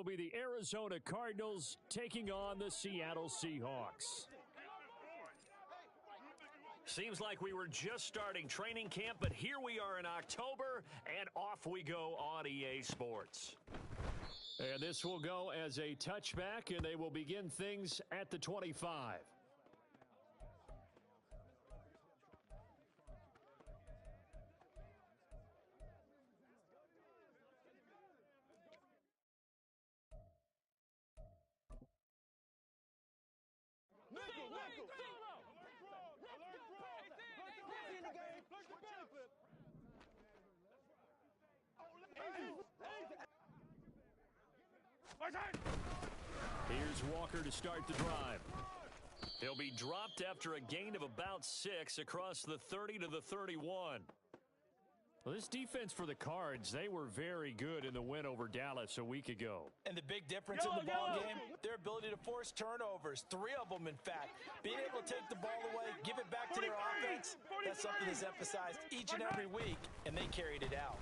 be the Arizona Cardinals taking on the Seattle Seahawks. Seems like we were just starting training camp, but here we are in October, and off we go on EA Sports. And this will go as a touchback, and they will begin things at the 25. Here's Walker to start the drive. He'll be dropped after a gain of about 6 across the 30 to the 31. Well, this defense for the Cards, they were very good in the win over Dallas a week ago. And the big difference in the ball game, their ability to force turnovers, 3 of them in fact. Being able to take the ball away, give it back to their offense, that's something that's emphasized each and every week, and they carried it out.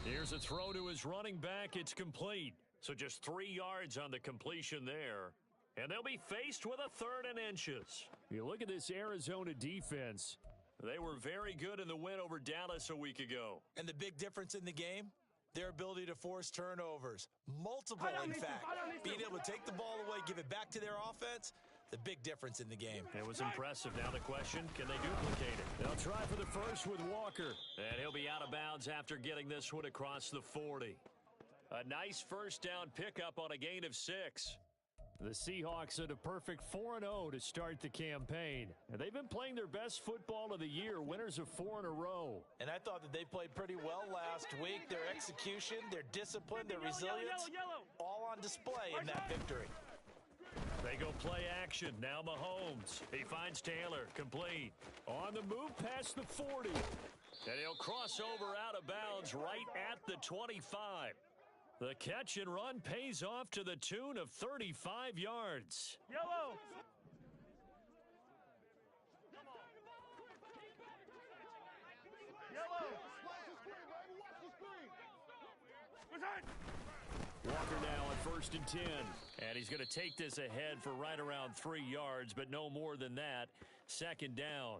Here's a throw to his running back. It's complete. So just 3 yards on the completion there. And they'll be faced with a 3rd and inches. You look at this Arizona defense. They were very good in the win over Dallas a week ago. And the big difference in the game, their ability to force turnovers. Multiple, in fact. Being able to take the ball away, give it back to their offense, the big difference in the game. It was impressive. Now the question, can they duplicate it? They'll try for the first with Walker. And he'll be out of bounds after getting this one across the 40. A nice first down pickup on a gain of 6. The Seahawks at a perfect 4-0 to start the campaign. And they've been playing their best football of the year, winners of 4 in a row. And I thought that they played pretty well last week. Their execution, their discipline, their resilience, all on display in that victory. They go play action. Now Mahomes. He finds Taylor. Complete. On the move past the 40. And he'll cross over out of bounds right at the 25. The catch and run pays off to the tune of 35 yards. Yellow. Walker now at 1st and 10. And he's going to take this ahead for right around 3 yards, but no more than that. 2nd down.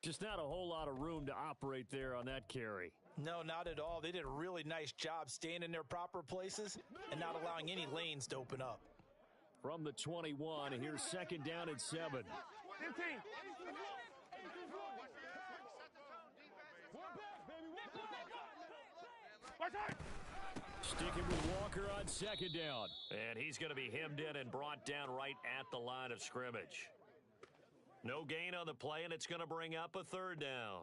Just not a whole lot of room to operate there on that carry. No, not at all. They did a really nice job staying in their proper places and not allowing any lanes to open up. From the 21, here's 2nd down at 7. 15. Sticking with Walker on 2nd down. And he's going to be hemmed in and brought down right at the line of scrimmage. No gain on the play, and it's going to bring up a 3rd down.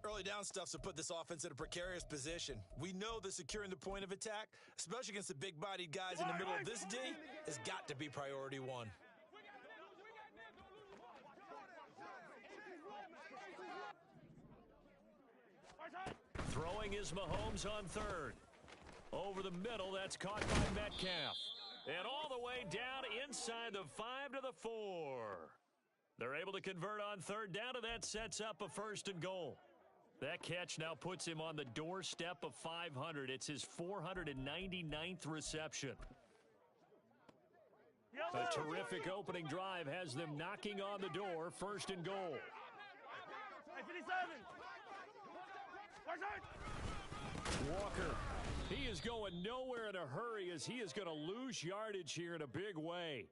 Early down stuff's to put this offense in a precarious position. We know that securing the point of attack, especially against the big-bodied guys in the middle of this D, has got to be priority 1. Throwing is Mahomes on 3rd. Over the middle, that's caught by Metcalf. And all the way down inside the 5 to the 4. They're able to convert on 3rd down, and that sets up a 1st and goal. That catch now puts him on the doorstep of 500. It's his 499th reception. A terrific opening drive has them knocking on the door. 1st and goal. 57. Walker, he is going nowhere in a hurry as he is going to lose yardage here in a big way.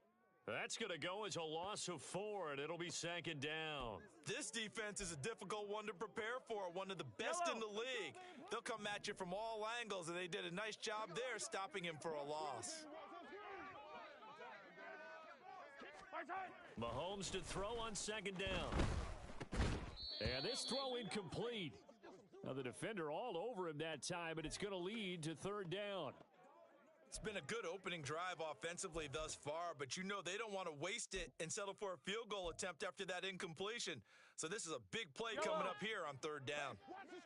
That's going to go as a loss of 4, and it'll be 2nd down. This defense is a difficult one to prepare for, one of the best in the league. They'll come at you from all angles, and they did a nice job there stopping him for a loss. Mahomes to throw on 2nd down. And this throw incomplete. Now the defender all over him that time, but it's going to lead to 3rd down. It's been a good opening drive offensively thus far, but you know they don't want to waste it and settle for a field goal attempt after that incompletion. So this is a big play coming up here on 3rd down.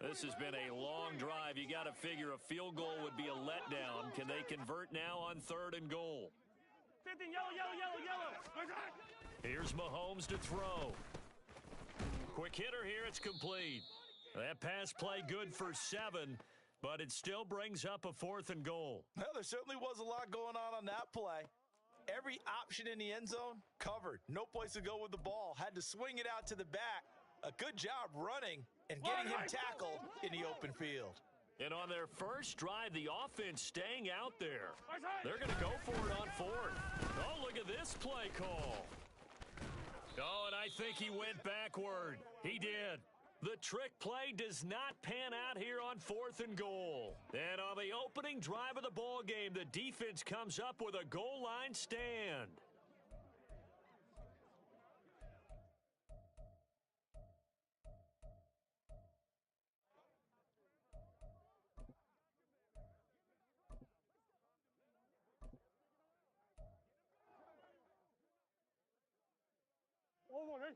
This has been a long drive. You got to figure a field goal would be a letdown. Can they convert now on 3rd and goal? 15, yellow. Here's Mahomes to throw. Quick hitter here, it's complete. That pass play good for 7. but it still brings up a 4th and goal. Well, there certainly was a lot going on that play. Every option in the end zone covered. No place to go with the ball. Had to swing it out to the back. A good job running and getting him tackled in the open field. And on their first drive, the offense staying out there. They're going to go for it on 4th. Oh, look at this play call. Oh, and I think he went backward. He did. The trick play does not pan out here on 4th and goal. And on the opening drive of the ball game, the defense comes up with a goal line stand. Over,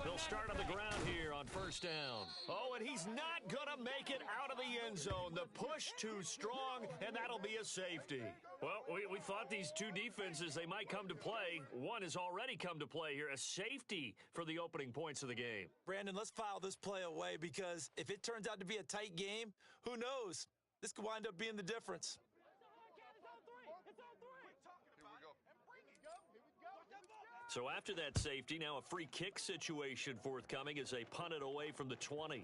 They'll start on the ground here on first down. Oh, and he's not going to make it out of the end zone. The push too strong, and that'll be a safety. Well, we thought these two defenses, they might come to play. One has already come to play here, a safety for the opening points of the game. Brandon, let's file this play away because if it turns out to be a tight game, who knows? This could wind up being the difference. So after that safety, now a free kick situation forthcoming as they punt it away from the 20.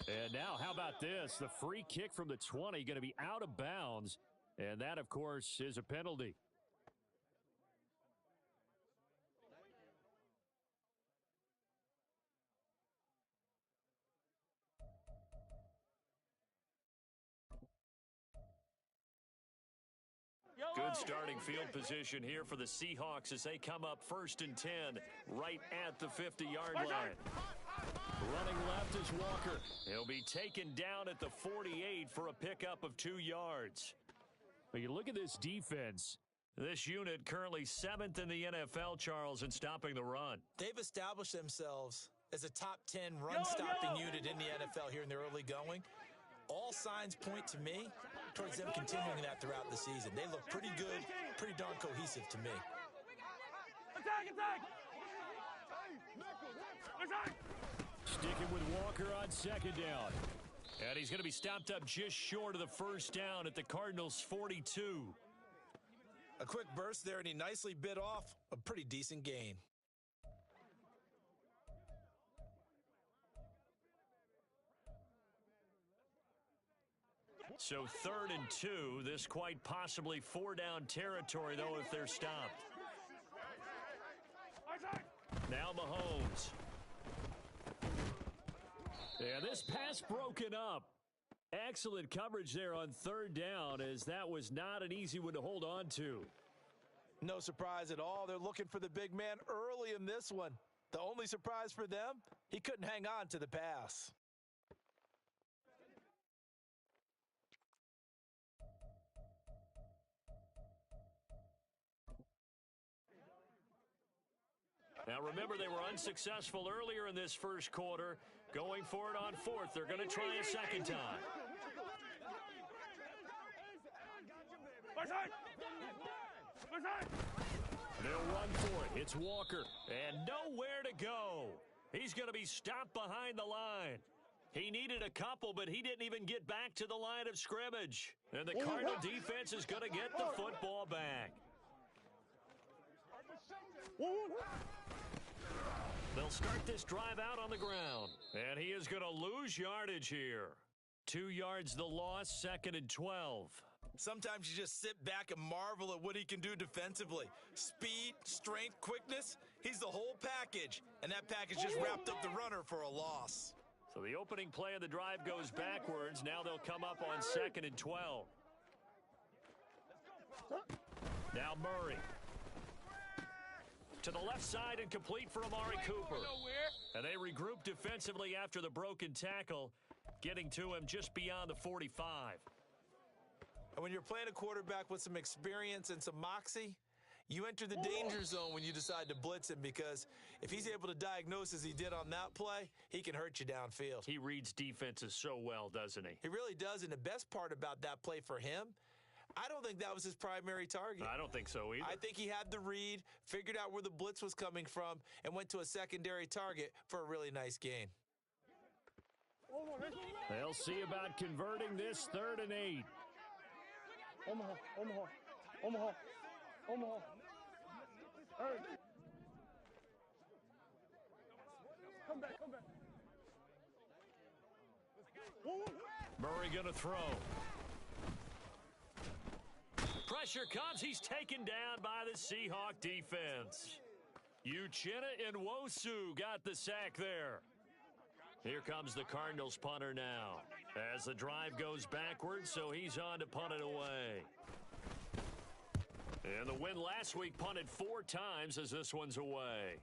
And now, how about this? The free kick from the 20 going to be out of bounds. And that, of course, is a penalty. Good starting field position here for the Seahawks as they come up 1st and 10 right at the 50-yard line. Running left is Walker. He'll be taken down at the 48 for a pickup of 2 yards. But you look at this defense. This unit currently 7th in the NFL, Charles, in stopping the run. They've established themselves as a top 10 run-stopping unit in the NFL here in the early going. All signs point to me towards them continuing that throughout the season. They look pretty good, pretty darn cohesive to me. Attack, attack! Attack! Sticking with Walker on 2nd down. And he's going to be stopped up just short of the 1st down at the Cardinals' 42. A quick burst there, and he nicely bit off a pretty decent gain. So 3rd and 2, this quite possibly 4-down territory, though, if they're stopped. Now Mahomes. Yeah, this pass broken up. Excellent coverage there on 3rd down, as that was not an easy one to hold on to. No surprise at all. They're looking for the big man early in this one. The only surprise for them, he couldn't hang on to the pass. Now, remember, they were unsuccessful earlier in this first quarter. Going for it on 4th. They're going to try a second time. They'll run for it. It's Walker. And nowhere to go. He's going to be stopped behind the line. He needed a couple, but he didn't even get back to the line of scrimmage. And the Cardinal defense is going to get the football back. They'll start this drive out on the ground. And he is going to lose yardage here. 2 yards the loss, 2nd and 12. Sometimes you just sit back and marvel at what he can do defensively. Speed, strength, quickness, he's the whole package. And that package just wrapped up the runner for a loss. So the opening play of the drive goes backwards. Now they'll come up on 2nd and 12. Now Murray. To the left side and complete for Amari Cooper. And they regroup defensively after the broken tackle, getting to him just beyond the 45. And when you're playing a quarterback with some experience and some moxie, you enter the danger zone when you decide to blitz him, because if he's able to diagnose as he did on that play, he can hurt you downfield. He reads defenses so well, doesn't he? He really does, and the best part about that play for him, I don't think that was his primary target. I don't think so either. I think he had the read, figured out where the blitz was coming from, and went to a secondary target for a really nice gain. They'll see about converting this 3rd and 8. Omaha. Hurry. Come back. Murray going to throw. Pressure comes. He's taken down by the Seahawk defense. Uchenna and Nwosu got the sack there. Here comes the Cardinals punter now. As the drive goes backwards, so he's on to punt it away. And the win last week punted 4 times as this one's away.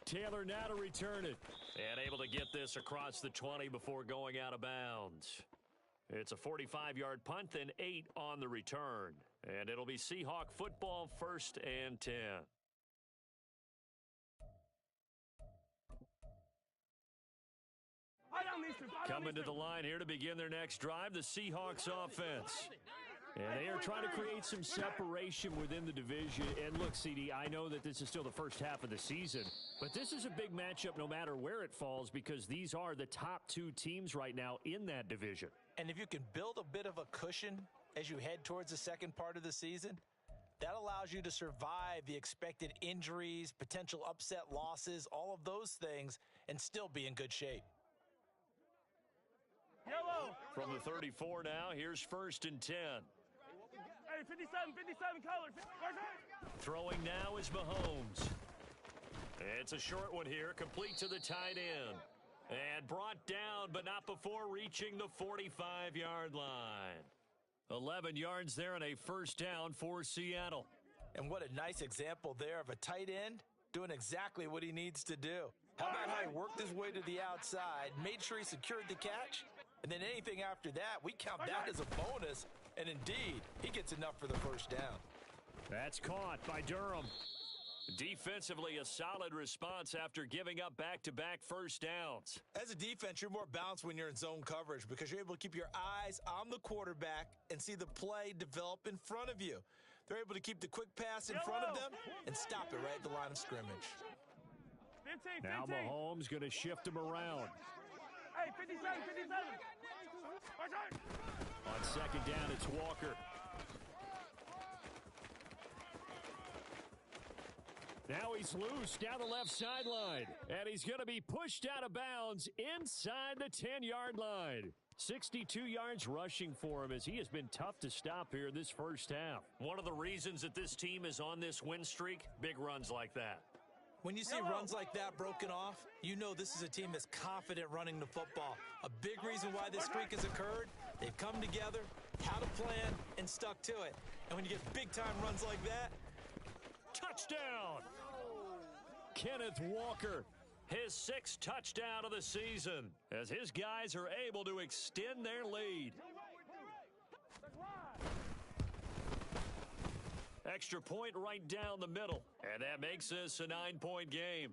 Taylor now to return it. And able to get this across the 20 before going out of bounds. It's a 45-yard punt, then 8 on the return. And it'll be Seahawk football, 1st and 10. Coming to the line here to begin their next drive, the Seahawks offense. And they are trying to create some separation within the division. And look, CD, I know that this is still the first half of the season, but this is a big matchup no matter where it falls because these are the top 2 teams right now in that division. And if you can build a bit of a cushion as you head towards the second part of the season, that allows you to survive the expected injuries, potential upset losses, all of those things, and still be in good shape. Yellow. From the 34 now, here's 1st and 10. Hey, 57 colors. Throwing now is Mahomes. It's a short one here, complete to the tight end. And brought down, but not before reaching the 45-yard line. 11 yards there and a 1st down for Seattle. And what a nice example there of a tight end doing exactly what he needs to do. How about how he worked his way to the outside, made sure he secured the catch, and then anything after that, we count that as a bonus. And indeed, he gets enough for the 1st down. That's caught by Durham. Defensively, a solid response after giving up back-to-back 1st downs. As a defense, you're more balanced when you're in zone coverage because you're able to keep your eyes on the quarterback and see the play develop in front of you. They're able to keep the quick pass in front of them and stop it right at the line of scrimmage. 15. Now Mahomes going to shift him around. Hey, 57. On 2nd down, it's Walker. Now he's loose down the left sideline. And he's going to be pushed out of bounds inside the 10-yard line. 62 yards rushing for him as he has been tough to stop here in this 1st half. One of the reasons that this team is on this win streak, big runs like that. When you see runs like that broken off, you know this is a team that's confident running the football. A big reason why this streak has occurred, they've come together, had a plan, and stuck to it. And when you get big-time runs like that, touchdown! Kenneth Walker, his 6th touchdown of the season, as his guys are able to extend their lead. Extra point right down the middle, and that makes this a 9-point game.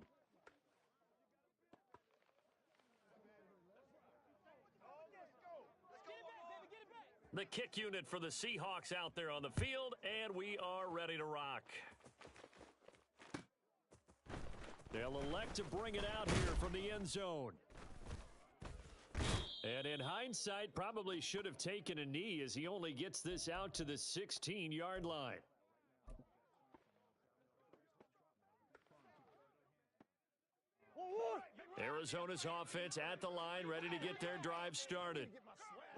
The kick unit for the Seahawks out there on the field, and we are ready to rock. They'll elect to bring it out here from the end zone. And in hindsight, probably should have taken a knee as he only gets this out to the 16-yard line. Arizona's offense at the line, ready to get their drive started.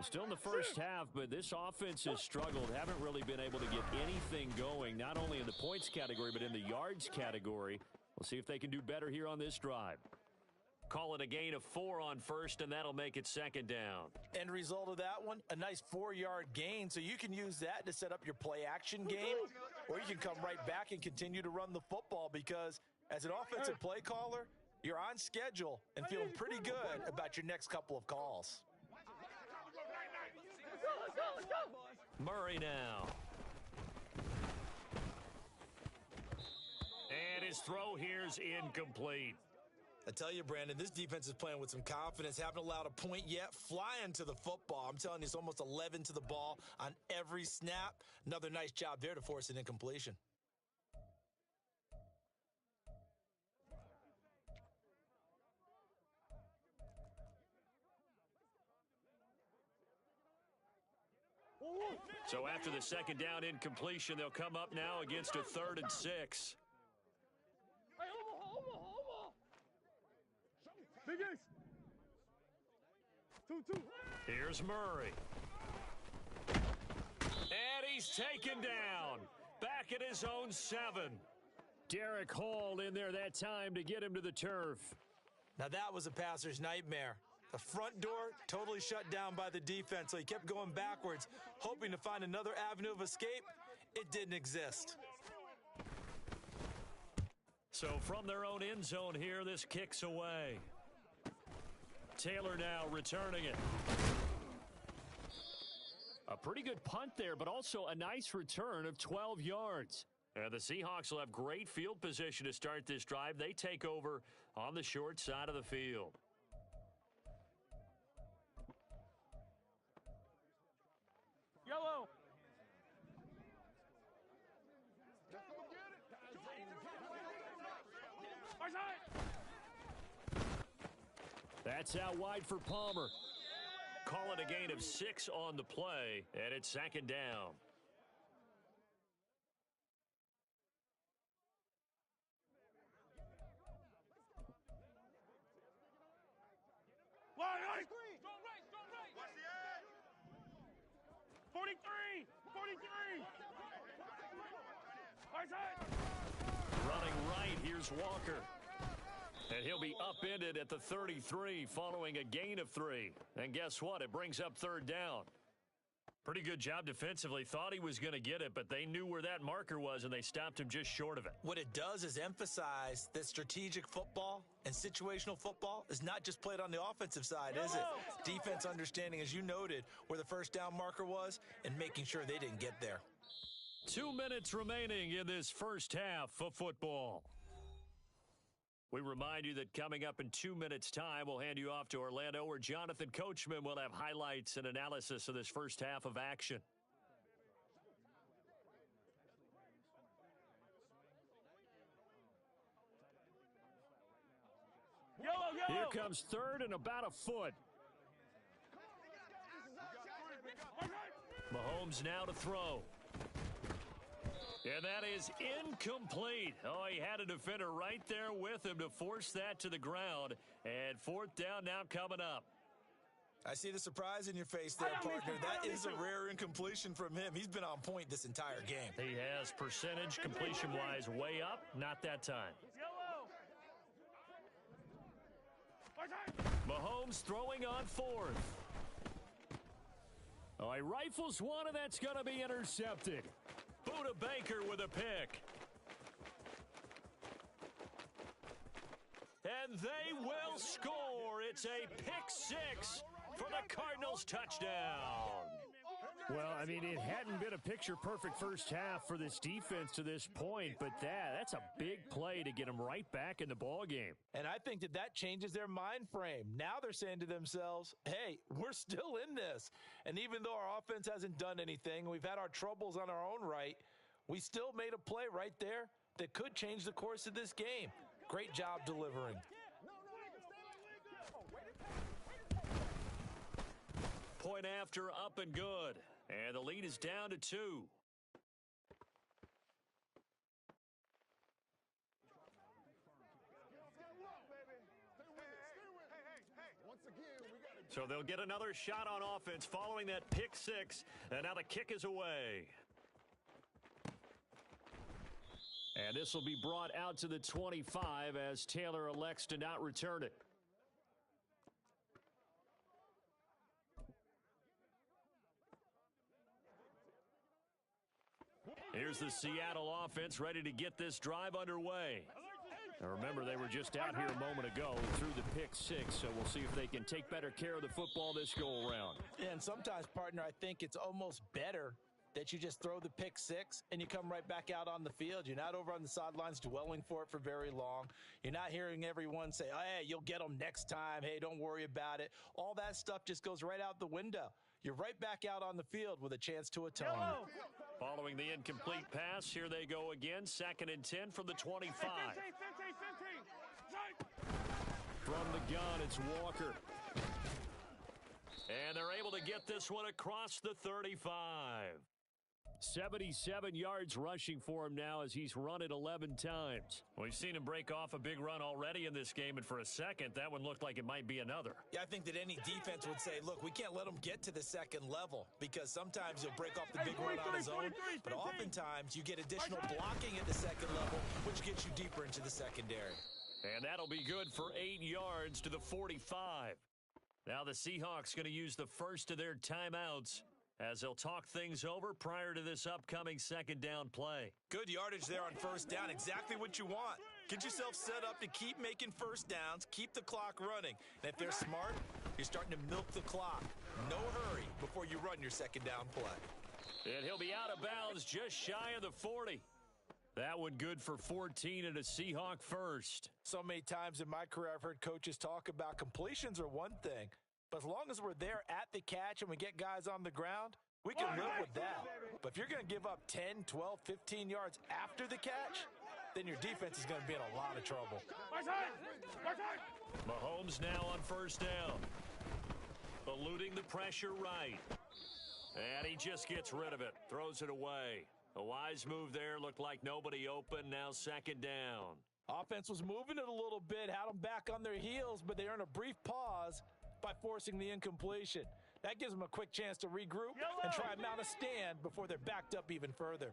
Still in the 1st half, but this offense has struggled. Haven't really been able to get anything going, not only in the points category, but in the yards category. We'll see if they can do better here on this drive. Call it a gain of 4 on 1st, and that'll make it 2nd down. End result of that one, a nice 4-yard gain, so you can use that to set up your play-action game, or you can come right back and continue to run the football because as an offensive play caller, you're on schedule and feeling pretty good about your next couple of calls. Murray now. And his throw here's incomplete. I tell you, Brandon, this defense is playing with some confidence. Haven't allowed a point yet. Flying to the football. I'm telling you, it's almost 11 to the ball on every snap. Another nice job there to force an incompletion. So after the second down incompletion, they'll come up now against a 3rd and 6. Hey, Omaha. Big Ace. 2-2. Here's Murray. And he's taken down. Back at his own 7. Derek Hall in there that time to get him to the turf. Now that was a passer's nightmare. The front door totally shut down by the defense, so he kept going backwards, hoping to find another avenue of escape. It didn't exist. So from their own end zone here, this kicks away. Taylor now returning it. A pretty good punt there, but also a nice return of 12 yards. And the Seahawks will have great field position to start this drive. They take over on the short side of the field. Yellow. That's out wide for Palmer. Call it a gain of 6 on the play, and it's 2nd down. Line. Strong right. Watch the edge. 43. Right side. Running right, here's Walker. And he'll be upended at the 33 following a gain of 3. And guess what? It brings up 3rd down. Pretty good job defensively. Thought he was going to get it, but they knew where that marker was, and they stopped him just short of it. What it does is emphasize that strategic football and situational football is not just played on the offensive side, is it? Defense understanding, as you noted, where the first down marker was and making sure they didn't get there. 2 minutes remaining in this first half of football. We remind you that coming up in 2 minutes' time, we'll hand you off to Orlando, where Jonathan Coachman will have highlights and analysis of this first half of action. Yellow. Here comes 3rd and about a foot. Mahomes now to throw. And that is incomplete. Oh, he had a defender right there with him to force that to the ground. And 4th down now coming up. I see the surprise in your face there, partner. That is a rare incompletion from him. He's been on point this entire game. He has percentage completion-wise way up. Not that time. Mahomes throwing on 4th. Oh, he rifles one, and that's going to be intercepted. Buda Baker with a pick. And they will score. It's a pick 6 for the Cardinals touchdown. Well, I mean, it hadn't been a picture-perfect first half for this defense to this point, but that's a big play to get them right back in the ballgame. And I think that changes their mind frame. Now they're saying to themselves, hey, we're still in this. And even though our offense hasn't done anything, we've had our troubles on our own right, we still made a play right there that could change the course of this game. Great job delivering. Point after, up and good. And the lead is down to 2. So they'll get another shot on offense following that pick 6. And now the kick is away. And this will be brought out to the 25 as Taylor elects to not return it. Here's the Seattle offense ready to get this drive underway. Now remember, they were just out here a moment ago through the pick 6, so we'll see if they can take better care of the football this go-around. And sometimes, partner, I think it's almost better that you just throw the pick six and you come right back out on the field. You're not over on the sidelines dwelling for it for very long. You're not hearing everyone say, oh, hey, you'll get them next time. Hey, don't worry about it. All that stuff just goes right out the window. You're right back out on the field with a chance to atone. Yellow. Following the incomplete pass, here they go again. 2nd and 10 from the 25. 15. From the gun, it's Walker. And they're able to get this one across the 35. 77 yards rushing for him now as he's run it 11 times. We've seen him break off a big run already in this game, and for a second, that one looked like it might be another. Yeah, I think that any defense would say, look, we can't let him get to the second level because sometimes he'll break off the big run on his own, but oftentimes you get additional blocking at the second level, which gets you deeper into the secondary. And that'll be good for 8 yards to the 45. Now the Seahawks going to use the first of their timeouts as they'll talk things over prior to this upcoming second down play. Good yardage there on first down, exactly what you want. Get yourself set up to keep making first downs, keep the clock running. And if they're smart, you're starting to milk the clock. No hurry before you run your second down play. And he'll be out of bounds just shy of the 40. That one good for 14 and a Seahawk first. So many times in my career I've heard coaches talk about completions are one thing, but as long as we're there at the catch and we get guys on the ground, we can live with that. But if you're going to give up 10, 12, 15 yards after the catch, then your defense is going to be in a lot of trouble. Mahomes now on first down. Eluding the pressure right. And he just gets rid of it. Throws it away. A wise move there. Looked like nobody open. Now second down. Offense was moving it a little bit, had them back on their heels, but they earned a brief pause by forcing the incompletion. That gives them a quick chance to regroup and try and mount a stand before they're backed up even further.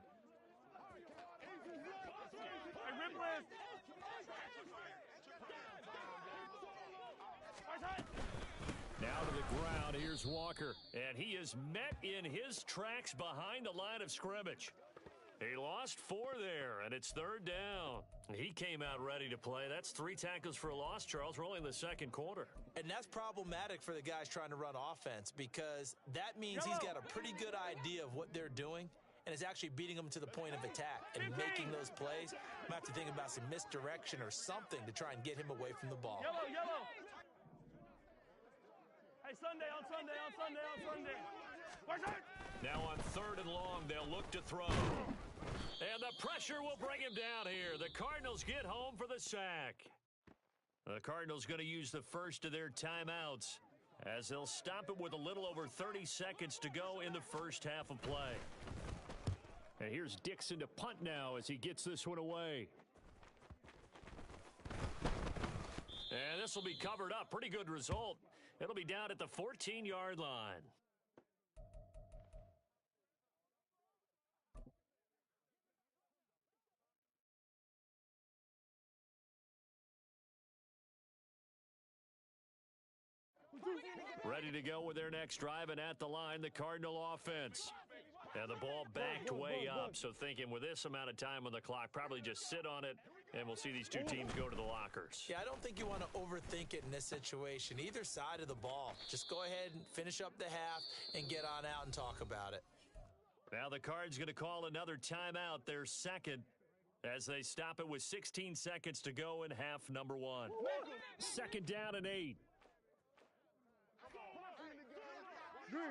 Now to the ground, here's Walker. And he is met in his tracks behind the line of scrimmage. He lost 4 there, and it's third down. He came out ready to play. That's 3 tackles for a loss, Charles. We're only in the second quarter. And that's problematic for the guys trying to run offense because that means he's got a pretty good idea of what they're doing and is actually beating them to the point of attack and making those plays. Might have to think about some misdirection or something to try and get him away from the ball. Yellow. Hey, Sunday. Now on third and long, they'll look to throw. And the pressure will bring him down here. The Cardinals get home for the sack. The Cardinals going to use the first of their timeouts as they'll stop it with a little over 30 seconds to go in the first half of play. And here's Dixon to punt now as he gets this one away. And this will be covered up. Pretty good result. It'll be down at the 14-yard line. Ready to go with their next drive, and at the line, the Cardinal offense. And the ball backed way up, so thinking with this amount of time on the clock, probably just sit on it, and we'll see these two teams go to the lockers. Yeah, I don't think you want to overthink it in this situation. Either side of the ball. Just go ahead and finish up the half and get on out and talk about it. Now the Cards going to call another timeout, their second, as they stop it with 16 seconds to go in half number 1. Second down and 8.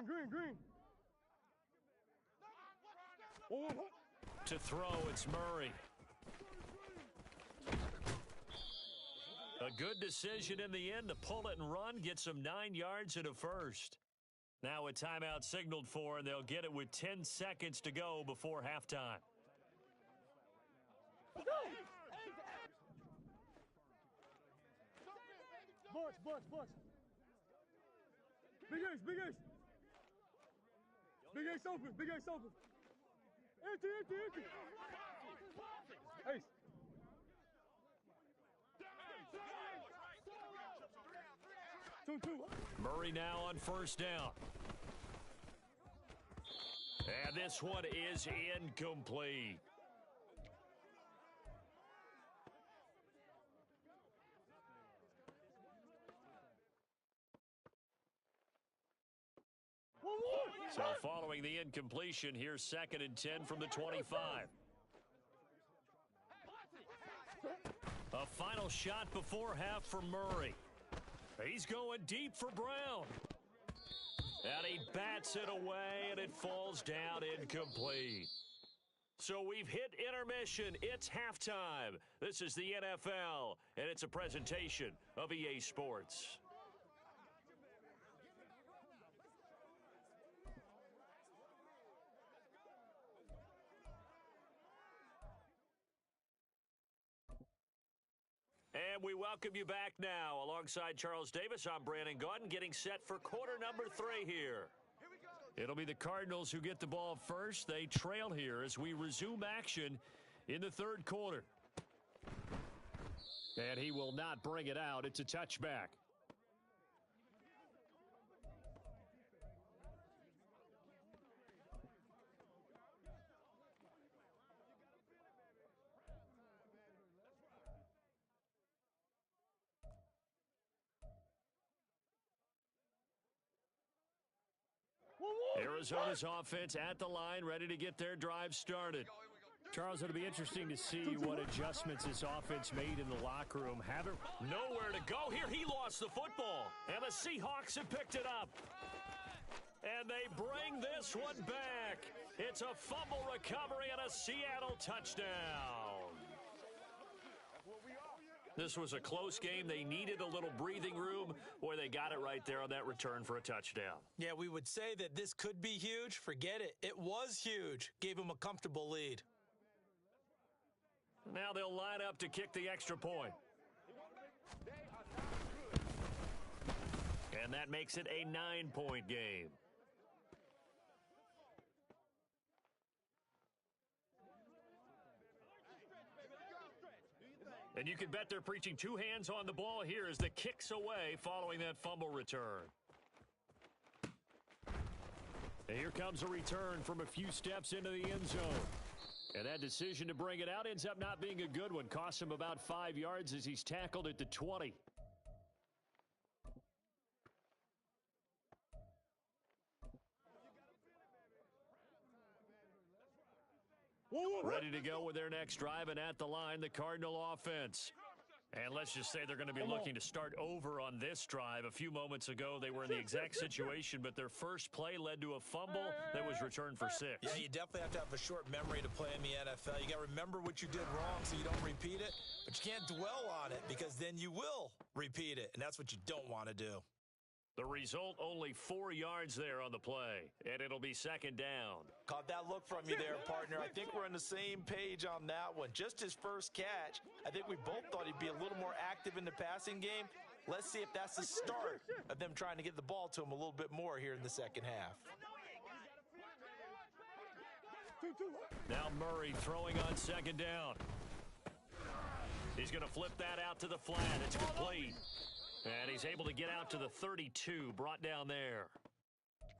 Green. To throw, it's Murray. A good decision in the end to pull it and run, get some 9 yards and a first. Now a timeout signaled for, and they'll get it with 10 seconds to go before halftime. Butch. Big Ace. Big Ace open. Empty. Ace. Two. Murray now on first down. And this one is incomplete. So following the incompletion, here's 2nd and 10 from the 25. A final shot before half for Murray. He's going deep for Brown. And he bats it away, and it falls down incomplete. So we've hit intermission. It's halftime. This is the NFL, and it's a presentation of EA Sports. And we welcome you back now. Alongside Charles Davis, I'm Brandon Gaudin, getting set for quarter number 3 here. It'll be the Cardinals who get the ball first. They trail here as we resume action in the 3rd quarter. And he will not bring it out. It's a touchback. Arizona's offense at the line, ready to get their drive started. Charles, it'll be interesting to see what adjustments this offense made in the locker room. Haven't nowhere to go. Here he lost the football. And the Seahawks have picked it up. And they bring this one back. It's a fumble recovery and a Seattle touchdown. This was a close game. They needed a little breathing room. Boy, they got it right there on that return for a touchdown. Yeah, we would say that this could be huge. Forget it. It was huge. Gave them a comfortable lead. Now they'll line up to kick the extra point. And that makes it a 9-point game. And you can bet they're preaching 2 hands on the ball here as the kick's away following that fumble return. And here comes a return from a few steps into the end zone. And that decision to bring it out ends up not being a good one. Costs him about 5 yards as he's tackled at the 20. Ready to go with their next drive, and at the line, the Cardinal offense. And let's just say they're going to be looking to start over on this drive. A few moments ago, they were in the exact situation, but their first play led to a fumble that was returned for 6. Yeah, you definitely have to have a short memory to play in the NFL. You got to remember what you did wrong so you don't repeat it, but you can't dwell on it because then you will repeat it, and that's what you don't want to do. The result, only 4 yards there on the play, and it'll be 2nd down. Caught that look from you there, partner. I think we're on the same page on that one. Just his first catch, I think we both thought he'd be a little more active in the passing game. Let's see if that's the start of them trying to get the ball to him a little bit more here in the second half. Now Murray throwing on 2nd down. He's going to flip that out to the flat. It's complete. And he's able to get out to the 32, brought down there.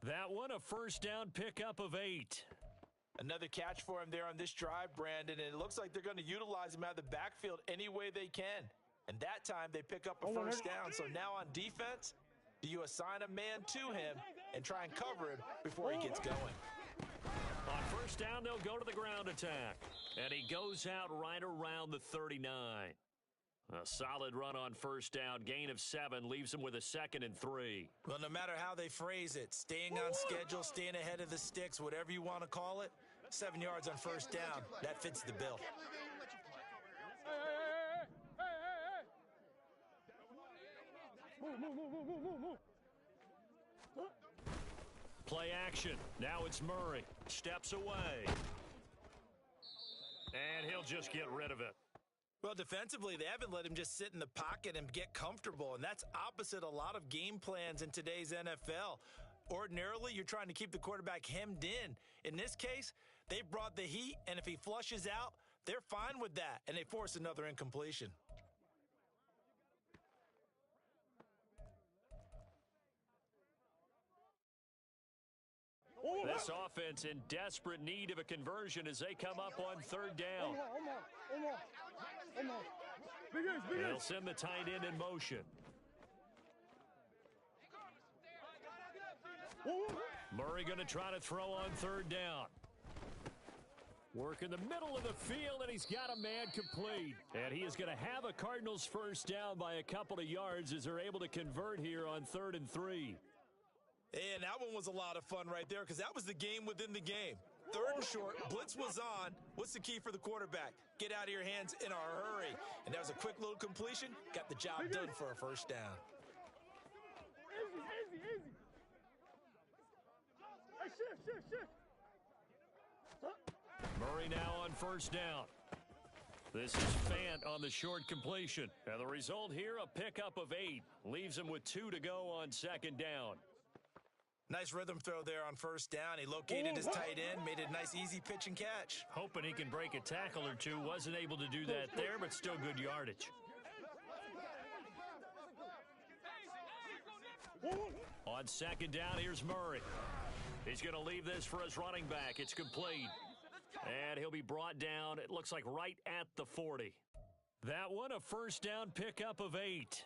That one, a first down pickup of 8. Another catch for him there on this drive, Brandon, and it looks like they're going to utilize him out of the backfield any way they can. And that time, they pick up a first down. So now on defense, do you assign a man to him and try and cover him before he gets going? On first down, they'll go to the ground attack. And he goes out right around the 39. A solid run on first down, gain of 7, leaves him with a 2nd and 3. Well, no matter how they phrase it, staying on schedule, staying ahead of the sticks, whatever you want to call it, 7 yards on first down, that fits the bill. Move. Play action. Now it's Murray. Steps away. And he'll just get rid of it. Well, defensively, they haven't let him just sit in the pocket and get comfortable, and that's opposite a lot of game plans in today's NFL. Ordinarily, you're trying to keep the quarterback hemmed in. In this case, they brought the heat, and if he flushes out, they're fine with that, and they force another incompletion. This offense in desperate need of a conversion as they come up on 3rd down. They'll send the tight end in motion. Murray going to try to throw on third down. Work in the middle of the field, and he's got a man complete. And he is going to have a Cardinals first down by a couple of yards as they're able to convert here on 3rd and 3. And that one was a lot of fun right there because that was the game within the game. 3rd and short, blitz was on. What's the key for the quarterback? Get out of your hands in a hurry. And that was a quick little completion. Got the job done for a first down. Easy, easy, easy. Hey, shift. Murray now on first down. This is Fant on the short completion. And the result here, a pickup of 8. Leaves him with 2 to go on 2nd down. Nice rhythm throw there on first down. He located his tight end, made it a nice easy pitch and catch. Hoping he can break a tackle or two. Wasn't able to do that there, but still good yardage. On 2nd down, here's Murray. He's going to leave this for his running back. It's complete. And he'll be brought down, it looks like right at the 40. That one, a first down pickup of 8.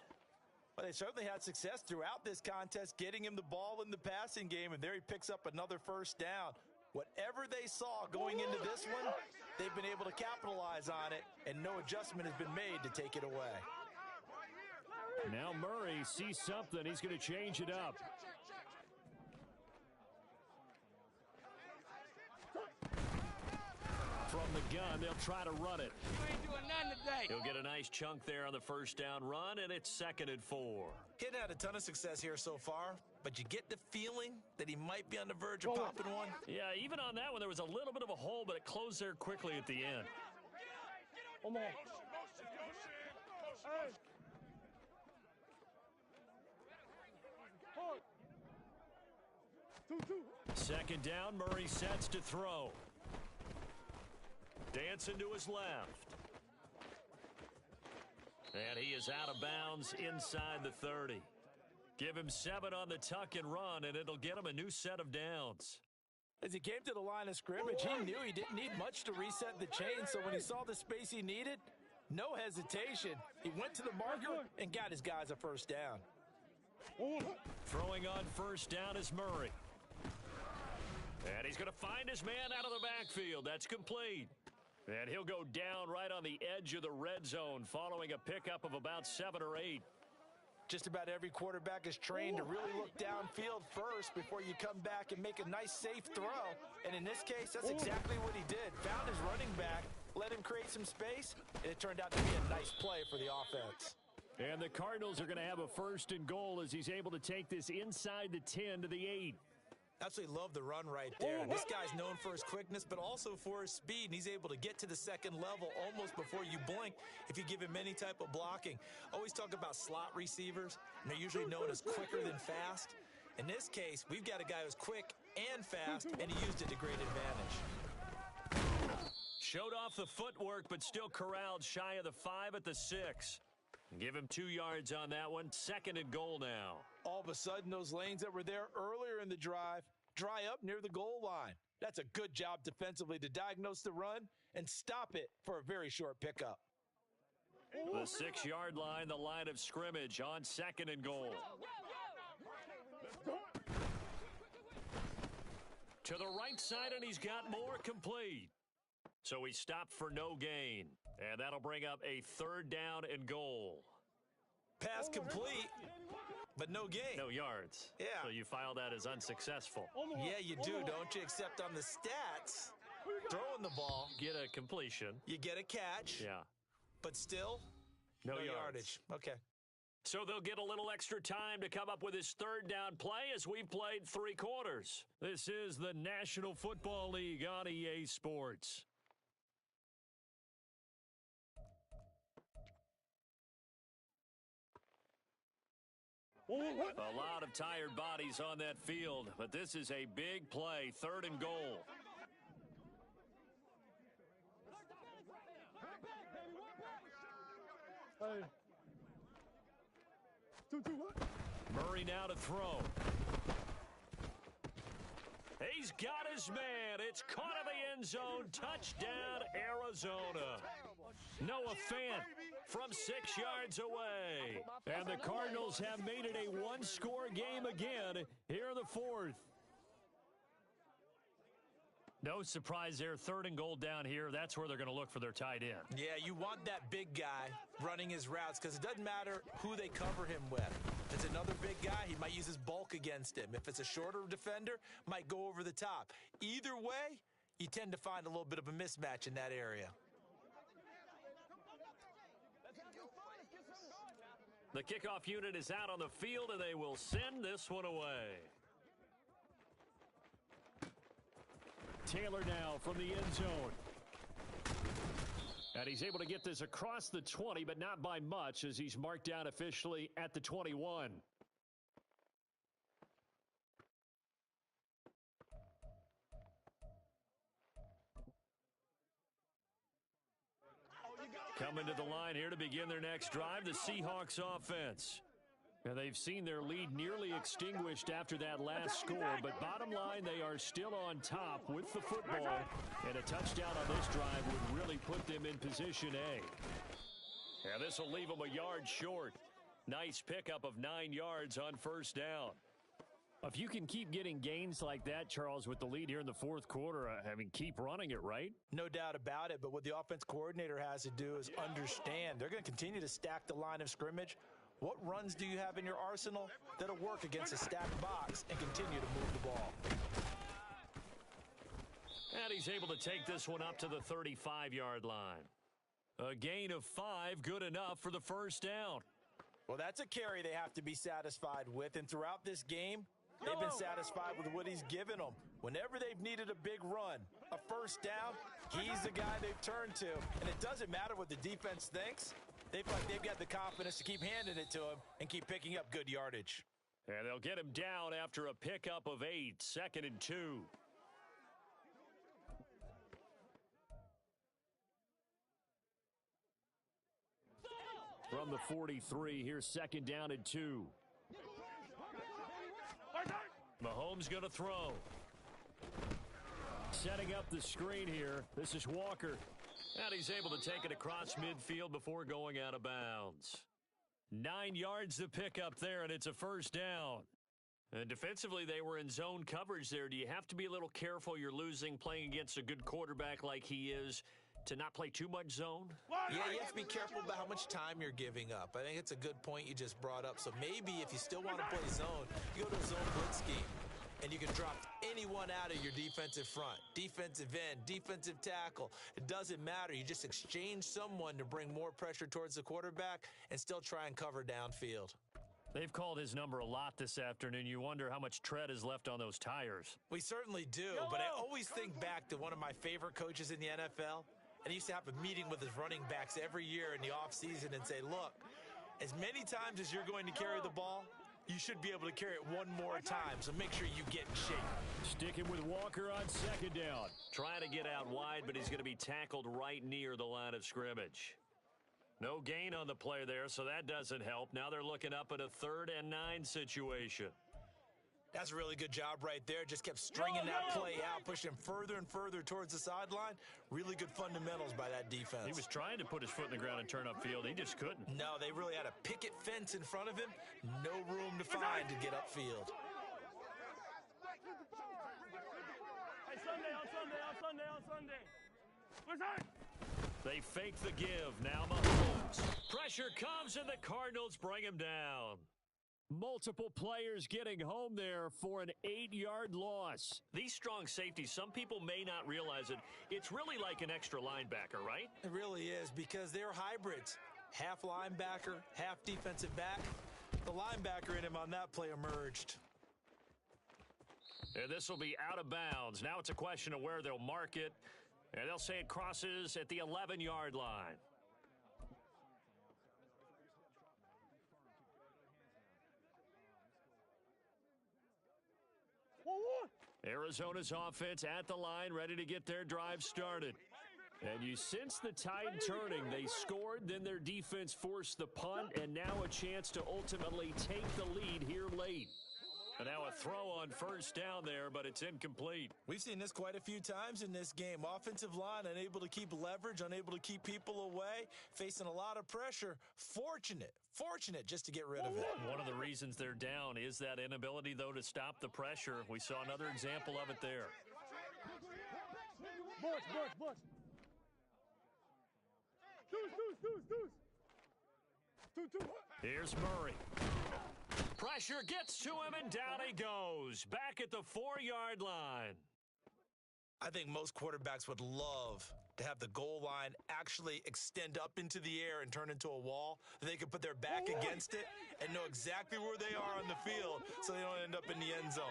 Well, they certainly had success throughout this contest, getting him the ball in the passing game, and there he picks up another first down. Whatever they saw going into this one, they've been able to capitalize on it, and no adjustment has been made to take it away. Now Murray sees something. He's going to change it up. From the gun, they'll try to run it. You ain't doing nothing today. He'll get a nice chunk there on the first down run, and it's 2nd and 4. He hadn't had a ton of success here so far, but you get the feeling that he might be on the verge of popping one. Yeah, even on that one, there was a little bit of a hole, but it closed there quickly at the end. Come on. Hey. 2-2. 2nd down, Murray sets to throw. Dancing to his left. And he is out of bounds inside the 30. Give him 7 on the tuck and run, and it'll get him a new set of downs. As he came to the line of scrimmage, he knew he didn't need much to reset the chain, so when he saw the space he needed, no hesitation. He went to the marker and got his guys a first down. Throwing on first down is Murray. And he's going to find his man out of the backfield. That's complete. And he'll go down right on the edge of the red zone following a pickup of about 7 or 8. Just about every quarterback is trained to really look downfield first before you come back and make a nice, safe throw. And in this case, that's exactly what he did. Found his running back, let him create some space, and it turned out to be a nice play for the offense. And the Cardinals are going to have a 1st and goal as he's able to take this inside the 10 to the 8. Absolutely love the run right there. And this guy's known for his quickness, but also for his speed. And he's able to get to the 2nd level almost before you blink if you give him any type of blocking. Always talk about slot receivers, and they're usually known as quicker than fast. In this case, we've got a guy who's quick and fast, and he used it to great advantage. Showed off the footwork, but still corralled shy of the 5 at the 6. Give him 2 yards on that one. 2nd and goal now. All of a sudden, those lanes that were there earlier in the drive dry up near the goal line. That's a good job defensively to diagnose the run and stop it for a very short pickup. The 6-yard line, the line of scrimmage on 2nd and goal. To the right side, and he's got more complete. So he stopped for no gain. And that'll bring up a 3rd down and goal. Pass complete, but no gain. No yards. Yeah. So you file that as unsuccessful. Yeah, you do, don't you? Except on the stats, throwing the ball. Get a completion. You get a catch. Yeah. But still, no yardage. Okay. So they'll get a little extra time to come up with his 3rd down play as we've played 3 quarters. This is the National Football League on EA Sports. A lot of tired bodies on that field, but this is a big play, 3rd and goal. Hey. 2-2, what? Murray now to throw. He's got his man. It's caught in the end zone. Touchdown, Arizona. Noah Fant from 6 yards away. And the Cardinals have made it a 1-score game again here in the 4th. No surprise there. 3rd and goal down here. That's where they're going to look for their tight end. Yeah, you want that big guy running his routes because it doesn't matter who they cover him with. If it's another big guy, he might use his bulk against him. If it's a shorter defender, might go over the top. Either way, you tend to find a little bit of a mismatch in that area. The kickoff unit is out on the field, and they will send this one away. Taylor now from the end zone. And he's able to get this across the 20, but not by much as he's marked down officially at the 21. Coming to the line here to begin their next drive, the Seahawks offense. And they've seen their lead nearly extinguished after that last score, but bottom line, they are still on top with the football, and a touchdown on this drive would really put them in position A. And this will leave them a yard short. Nice pickup of 9 yards on 1st down. If you can keep getting gains like that, Charles, with the lead here in the 4th quarter, keep running it, right? No doubt about it, but what the offense coordinator has to do is understand they're going to continue to stack the line of scrimmage. What runs do you have in your arsenal that'll work against a stacked box and continue to move the ball? And he's able to take this one up to the 35-yard line. A gain of 5, good enough for the 1st down. Well, that's a carry they have to be satisfied with, and throughout this game, they've been satisfied with what he's given them. Whenever they've needed a big run, a 1st down, he's the guy they've turned to. And it doesn't matter what the defense thinks. They feel like they've got the confidence to keep handing it to him and keep picking up good yardage. And they'll get him down after a pickup of 8, 2nd and 2. From the 43, here's 2nd down and 2. Mahomes going to throw. Setting up the screen here. This is Walker. And he's able to take it across midfield before going out of bounds. 9 yards to pick up there, and it's a 1st down. And defensively, they were in zone coverage there. Do you have to be a little careful you're losing playing against a good quarterback like he is to not play too much zone? Yeah, you have to be careful about how much time you're giving up. I think it's a good point you just brought up. So maybe if you still want to play zone, you go to a zone blitz scheme. And you can drop anyone out of your defensive front, defensive end, defensive tackle. It doesn't matter. You just exchange someone to bring more pressure towards the quarterback and still try and cover downfield. They've called his number a lot this afternoon. You wonder how much tread is left on those tires. We certainly do, but I always think back to one of my favorite coaches in the NFL. And he used to have a meeting with his running backs every year in the offseason and say, look, as many times as you're going to carry the ball, you should be able to carry it one more time, so make sure you get in shape. Sticking with Walker on 2nd down. Trying to get out wide, but he's going to be tackled right near the line of scrimmage. No gain on the play there, so that doesn't help. Now they're looking up at a 3rd and 9 situation. That's a really good job right there. Just kept stringing that play out, pushing him further and further towards the sideline. Really good fundamentals by that defense. He was trying to put his foot in the ground and turn upfield. He just couldn't. No, they really had a picket fence in front of him. No room to find to get upfield. Hey, Sunday, on Sunday. Where's that? They fake the give. Now Mahomes. Pressure comes, and the Cardinals bring him down. Multiple players getting home there for an 8-yard loss. These strong safeties, some people may not realize it. It's really like an extra linebacker, right? It really is because they're hybrids. Half linebacker, half defensive back. The linebacker in him on that play emerged. And this will be out of bounds. Now it's a question of where they'll mark it. And they'll say it crosses at the 11-yard line. Arizona's offense at the line, ready to get their drive started. And you sense the tide turning. They scored, then their defense forced the punt, and now a chance to ultimately take the lead here late. And now a throw on 1st down there, but it's incomplete. We've seen this quite a few times in this game. Offensive line unable to keep leverage, unable to keep people away, facing a lot of pressure. Fortunate just to get rid of it. One of the reasons they're down is that inability, though, to stop the pressure. We saw another example of it there. Bush. Two. Here's Murray. Pressure gets to him, and down he goes. Back at the 4-yard line. I think most quarterbacks would love to have the goal line actually extend up into the air and turn into a wall. They can put their back against it and know exactly where they are on the field so they don't end up in the end zone.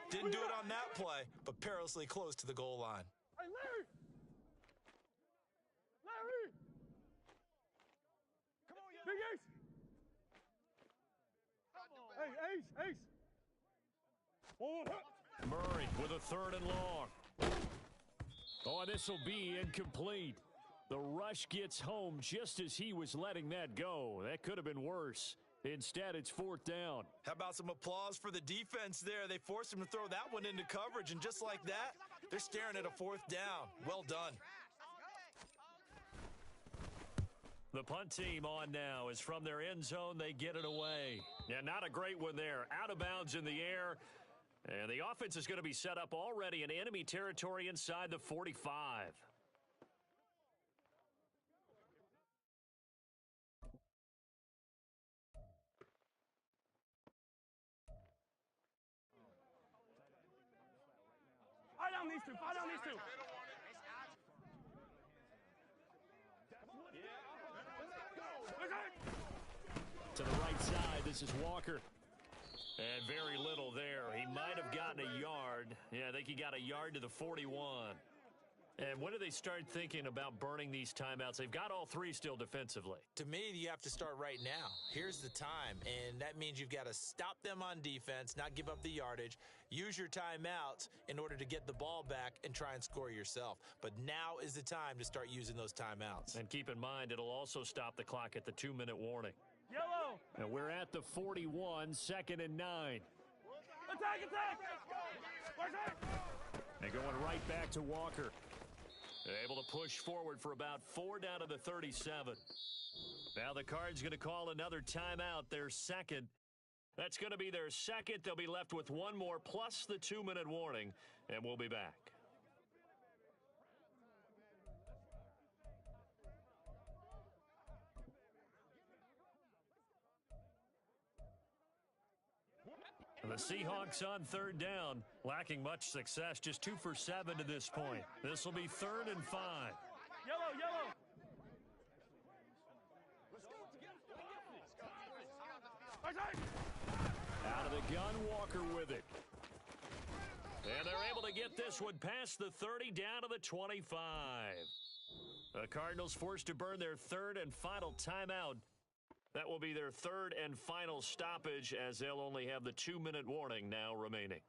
Didn't do it on that play, but perilously close to the goal line. Hey, Larry! Come on, Big Ace! Hey, Ace! Murray with a 3rd and long. Oh, this will be incomplete. The rush gets home just as he was letting that go. That could have been worse. Instead, it's 4th down. How about some applause for the defense there? They forced him to throw that one into coverage, and just like that, they're staring at a 4th down. Well done. The punt team on now is from their end zone. They get it away. Yeah, not a great one there. Out of bounds in the air. And the offense is going to be set up already in enemy territory inside the 45. Fire down these two. To the right side, this is Walker. And very little there. He might have gotten a yard. Yeah, I think he got a yard to the 41. And when do they start thinking about burning these timeouts? They've got all 3 still defensively. To me, you have to start right now. Here's the time, and that means you've got to stop them on defense, not give up the yardage, use your timeouts in order to get the ball back and try and score yourself. But now is the time to start using those timeouts. And keep in mind, it'll also stop the clock at the 2-minute warning. Yellow! And we're at the 41, 2nd and 9. Attack! And going right back to Walker. Able to push forward for about 4 down to the 37. Now the Cards going to call another timeout, their 2nd. That's going to be their 2nd. They'll be left with 1 more plus the 2-minute warning, and we'll be back. The Seahawks on 3rd down, lacking much success, just 2 for 7 to this point. This will be 3rd and 5. Yellow! Out of the gun, Walker with it. And they're able to get this one past the 30 down to the 25. The Cardinals forced to burn their 3rd and final timeout. That will be their 3rd and final stoppage, as they'll only have the 2-minute warning now remaining.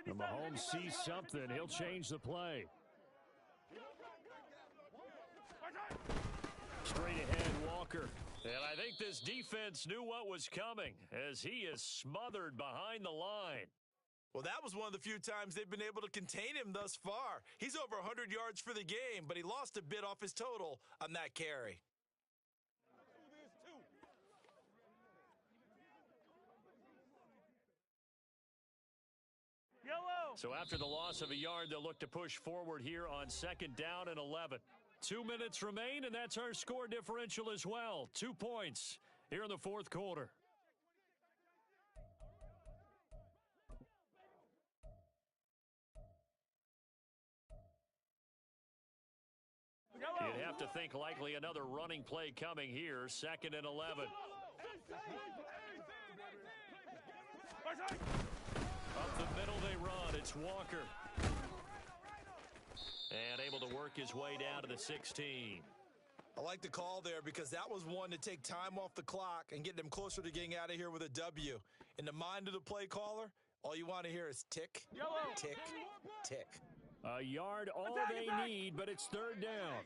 And Mahomes sees something. He'll change the play. Straight ahead, Walker. And I think this defense knew what was coming, as he is smothered behind the line. Well, that was one of the few times they've been able to contain him thus far. He's over 100 yards for the game, but he lost a bit off his total on that carry. Yellow! So after the loss of a yard, they'll look to push forward here on 2nd down and 11. 2 minutes remain, and that's our score differential as well. 2 points here in the 4th quarter. You'd have to think likely another running play coming here. 2nd and 11. Up the middle they run. It's Walker. And able to work his way down to the 16. I like the call there because that was one to take time off the clock and get them closer to getting out of here with a W. In the mind of the play caller, all you want to hear is tick, tick, tick. A yard, all they need, but it's 3rd down.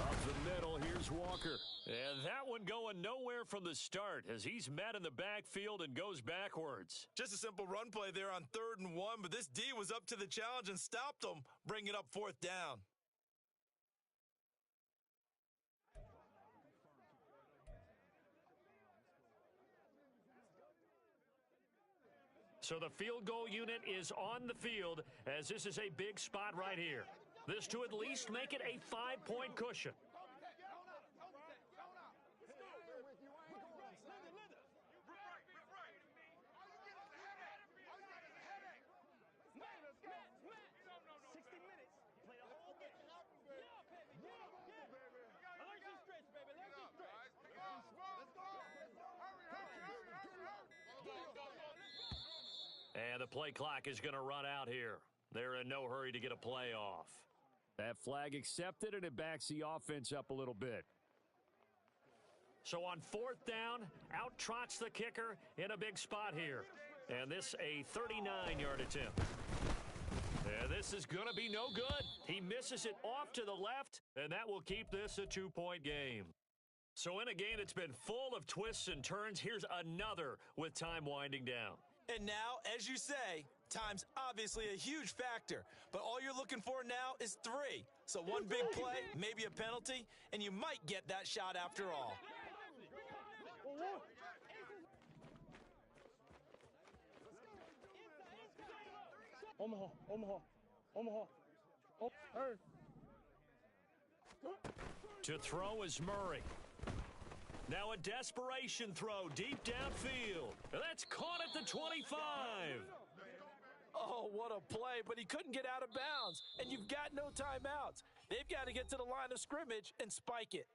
Up the middle, here's Walker. And that one going nowhere from the start as he's met in the backfield and goes backwards. Just a simple run play there on 3rd and 1, but this D was up to the challenge and stopped them, bringing up 4th down. So the field goal unit is on the field as this is a big spot right here. This to at least make it a 5-point cushion. And the play clock is going to run out here. They're in no hurry to get a play off. That flag accepted, and it backs the offense up a little bit. So on 4th down, out trots the kicker in a big spot here. And this a 39-yard attempt. And this is going to be no good. He misses it off to the left, and that will keep this a 2-point game. So in a game that's been full of twists and turns, here's another with time winding down. And now, as you say, time's obviously a huge factor. But all you're looking for now is 3. So one big play, maybe a penalty, and you might get that shot after all. Omaha. Oh, hey. To throw is Murray. Now a desperation throw deep downfield. That's caught at the 25. Oh, what a play, but he couldn't get out of bounds. And you've got no timeouts. They've got to get to the line of scrimmage and spike it.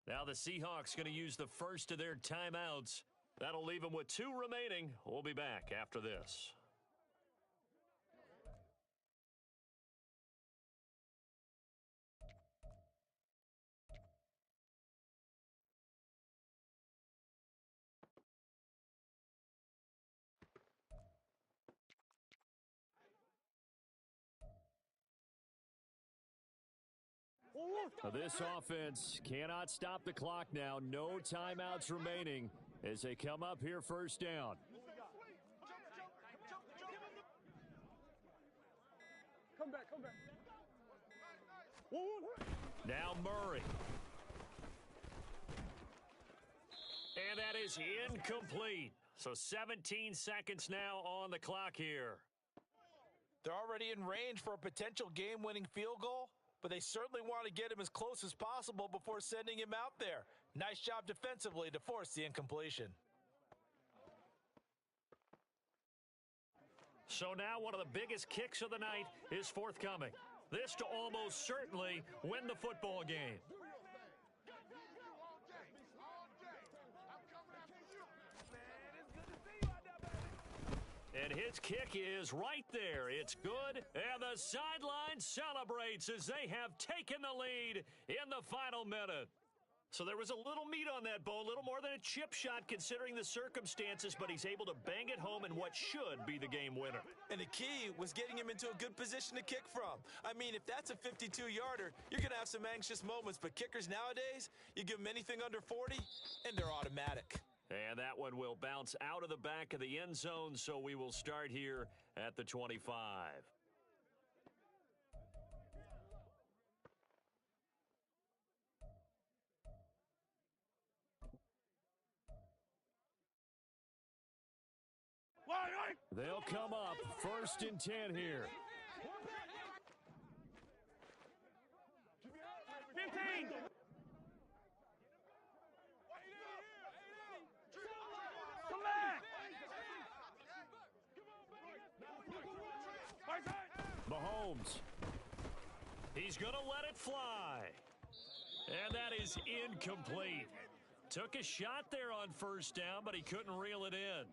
Now the Seahawks going to use the first of their timeouts. That'll leave them with 2 remaining. We'll be back after this. This offense cannot stop the clock now. No timeouts remaining as they come up here 1st down. Come back. Now Murray. And that is incomplete. So 17 seconds now on the clock here. They're already in range for a potential game-winning field goal, but they certainly want to get him as close as possible before sending him out there. Nice job defensively to force the incompletion. So now one of the biggest kicks of the night is forthcoming. This to almost certainly win the football game. And his kick is right there. It's good. And the sideline celebrates as they have taken the lead in the final minute. So there was a little meat on that bone, a little more than a chip shot considering the circumstances, but he's able to bang it home in what should be the game winner. And the key was getting him into a good position to kick from. I mean, if that's a 52-yarder, you're going to have some anxious moments, but kickers nowadays, you give them anything under 40, and they're automatic. And that one will bounce out of the back of the end zone, so we will start here at the 25. They'll come up 1st and 10 here. 15. Come back. Mahomes. He's going to let it fly. And that is incomplete. Took a shot there on 1st down, but he couldn't reel it in.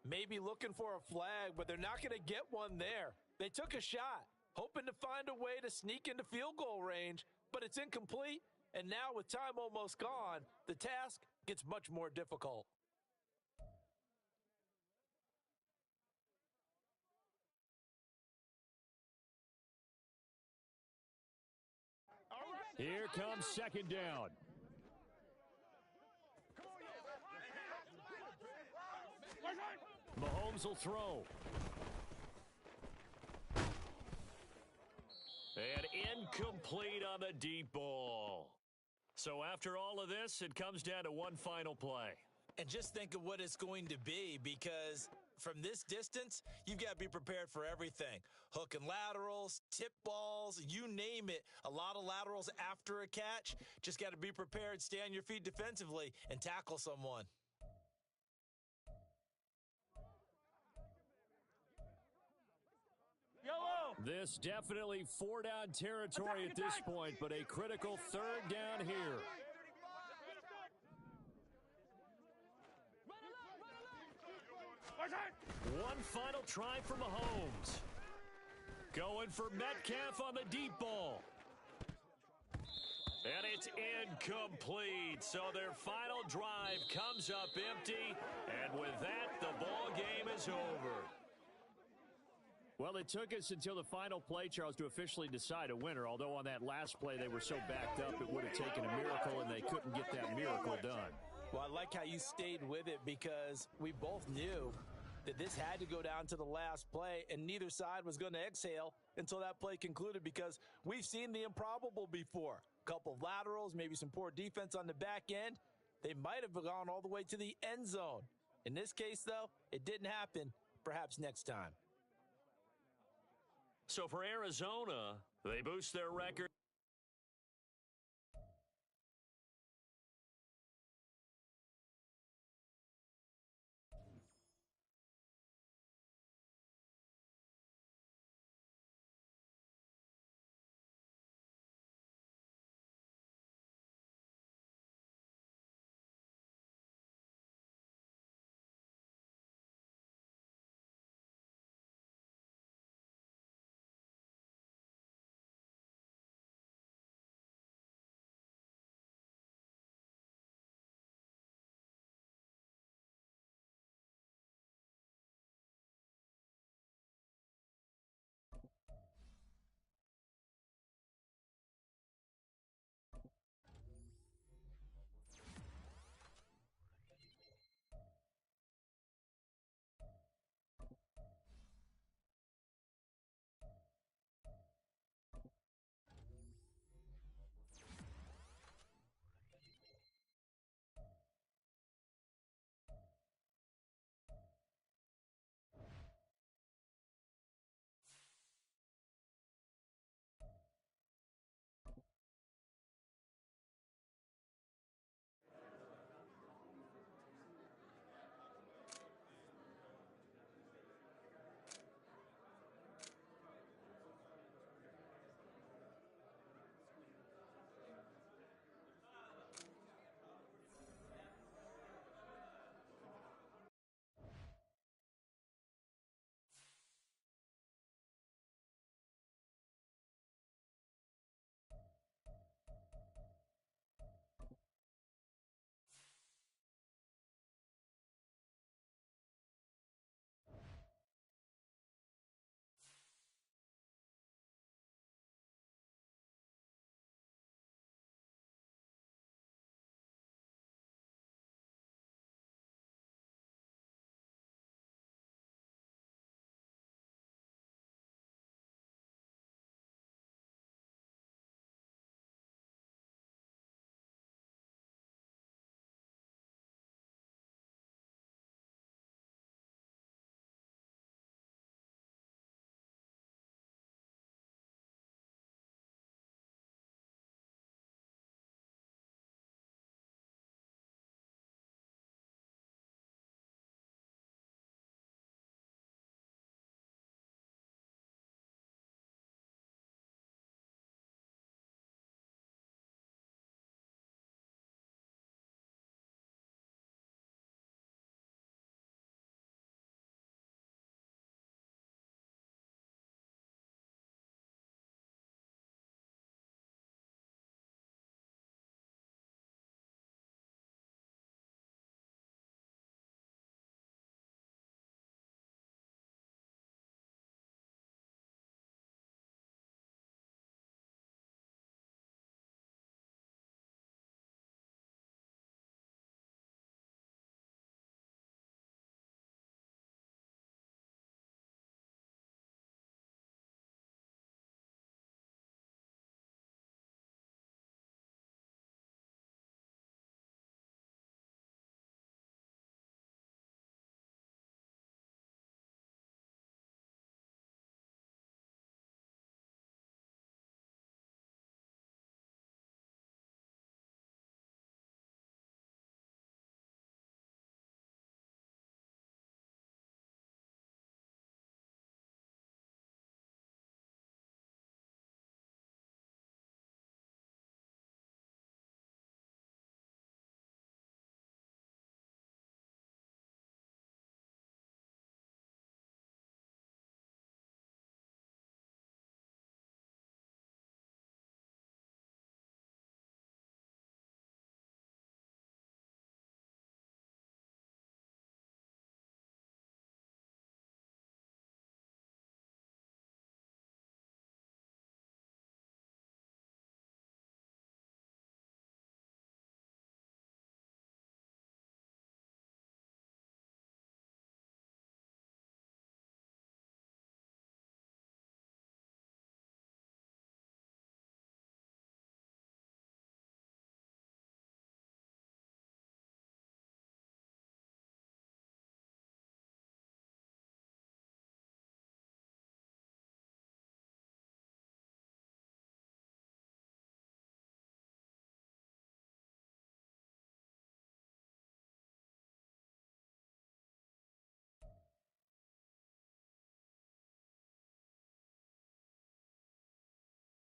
Maybe looking for a flag, but they're not going to get one there. They took a shot, hoping to find a way to sneak into field goal range, but it's incomplete. And now with time almost gone, the task gets much more difficult. Here comes 2nd down. Mahomes will throw. And incomplete on the deep ball. So after all of this, it comes down to one final play. And just think of what it's going to be, because from this distance, you've got to be prepared for everything. Hook and laterals, tip balls, you name it. A lot of laterals after a catch. Just got to be prepared, stay on your feet defensively, and tackle someone. Yellow. This definitely four-down territory at this point, but a critical third down here. One final try for Mahomes. Going for Metcalf on the deep ball. And it's incomplete. So their final drive comes up empty. And with that, the ball game is over. Well, it took us until the final play, Charles, to officially decide a winner. Although on that last play they were so backed up, it would have taken a miracle, and they couldn't get that miracle done. Well, I like how you stayed with it, because we both knew that this had to go down to the last play, and neither side was going to exhale until that play concluded, because we've seen the improbable before. A couple of laterals, maybe some poor defense on the back end. They might have gone all the way to the end zone. In this case, though, it didn't happen. Perhaps next time. So for Arizona, they boost their record.